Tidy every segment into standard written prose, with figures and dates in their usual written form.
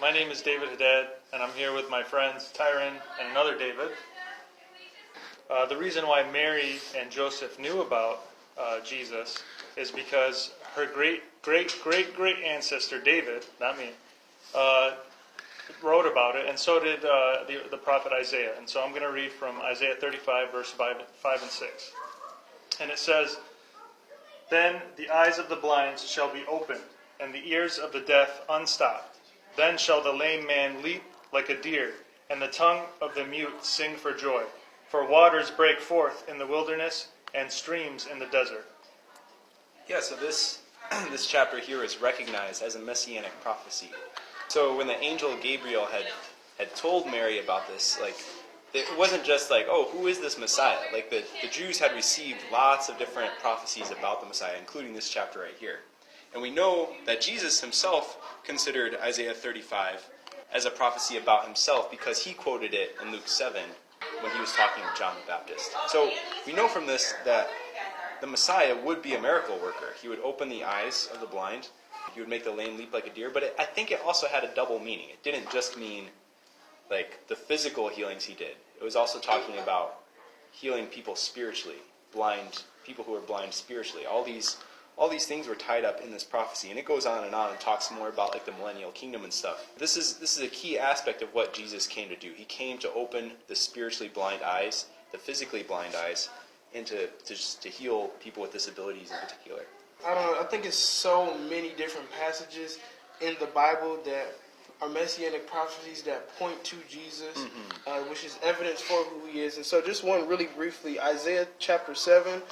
My name is David Haddad, and I'm here with my friends Tyren and another David. The reason why Mary and Joseph knew about Jesus is because her great ancestor David, not me, wrote about it, and so did the prophet Isaiah. And so I'm going to read from Isaiah 35, verse 5 and 6. And it says, "Then the eyes of the blind shall be opened, and the ears of the deaf unstopped. Then shall the lame man leap like a deer, and the tongue of the mute sing for joy. For waters break forth in the wilderness, and streams in the desert." Yeah, so this chapter here is recognized as a Messianic prophecy. So when the angel Gabriel had told Mary about this, it wasn't just oh, who is this Messiah? The Jews had received lots of different prophecies about the Messiah, including this chapter right here. And we know that Jesus himself considered Isaiah 35 as a prophecy about himself because he quoted it in Luke 7 when he was talking with John the Baptist. So we know from this that the Messiah would be a miracle worker. He would open the eyes of the blind. He would make the lame leap like a deer. But I think it also had a double meaning. It didn't just mean the physical healings he did. It was also talking about healing people spiritually, people who are blind spiritually. All these things were tied up in this prophecy, and it goes on and talks more about the millennial kingdom and stuff. This is a key aspect of what Jesus came to do. He came to open the spiritually blind eyes, the physically blind eyes, and to heal people with disabilities in particular. I don't know. I think it's so many different passages in the Bible that are Messianic prophecies that point to Jesus, which is evidence for who he is. And so just one really briefly, Isaiah chapter 7,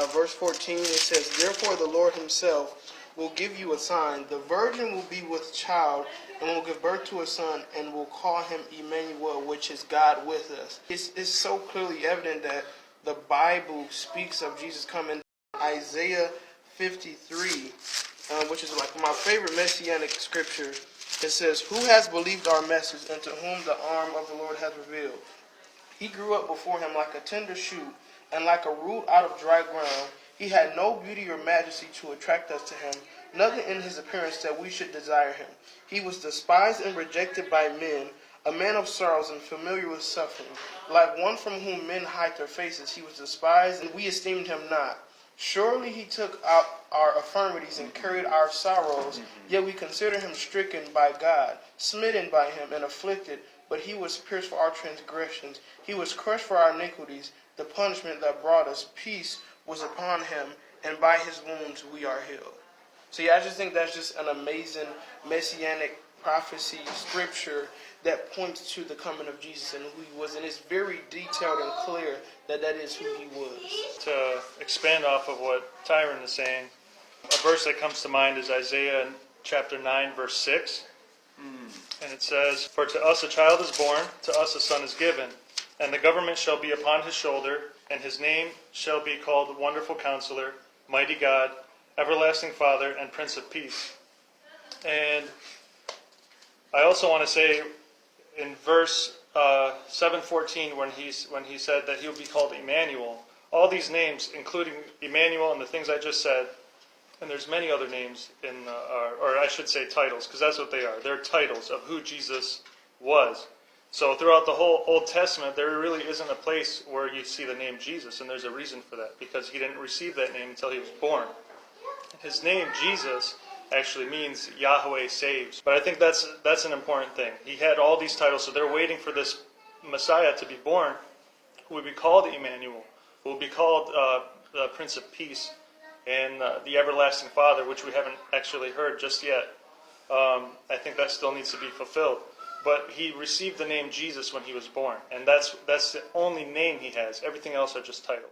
verse 14, it says, "Therefore the Lord himself will give you a sign. The virgin will be with child and will give birth to a son and will call him Emmanuel," which is God with us. It's so clearly evident that the Bible speaks of Jesus coming. Isaiah 53, which is my favorite Messianic scripture. It says, "Who has believed our message, and to whom the arm of the Lord has revealed? He grew up before him like a tender shoot, and like a root out of dry ground. He had no beauty or majesty to attract us to him, nothing in his appearance that we should desire him. He was despised and rejected by men, a man of sorrows and familiar with suffering. Like one from whom men hide their faces, he was despised, and we esteemed him not. Surely he took out our infirmities and carried our sorrows, yet we consider him stricken by God, smitten by him, and afflicted. But he was pierced for our transgressions. He was crushed for our iniquities. The punishment that brought us peace was upon him, and by his wounds we are healed." So I just think that's just an amazing Messianic prophecy scripture that points to the coming of Jesus and who he was. And it's very detailed and clear that is who he was. To expand off of what Tyren is saying, a verse that comes to mind is Isaiah chapter 9, verse 6. And it says, "For to us a child is born, to us a son is given, and the government shall be upon his shoulder, and his name shall be called Wonderful Counselor, Mighty God, Everlasting Father, and Prince of Peace." And I also want to say in verse 7:14, when he said that he'll be called Emmanuel, all these names, including Emmanuel and the things I just said, and there's many other names or I should say titles, because that's what they are. They're titles of who Jesus was. So throughout the whole Old Testament, there really isn't a place where you see the name Jesus, and there's a reason for that, because he didn't receive that name until he was born. His name, Jesus, actually means Yahweh saves. But I think that's an important thing. He had all these titles, so they're waiting for this Messiah to be born, who would be called Emmanuel, who will be called the Prince of Peace, and the Everlasting Father, which we haven't actually heard just yet. I think that still needs to be fulfilled. But he received the name Jesus when he was born, and that's the only name he has. Everything else are just titles.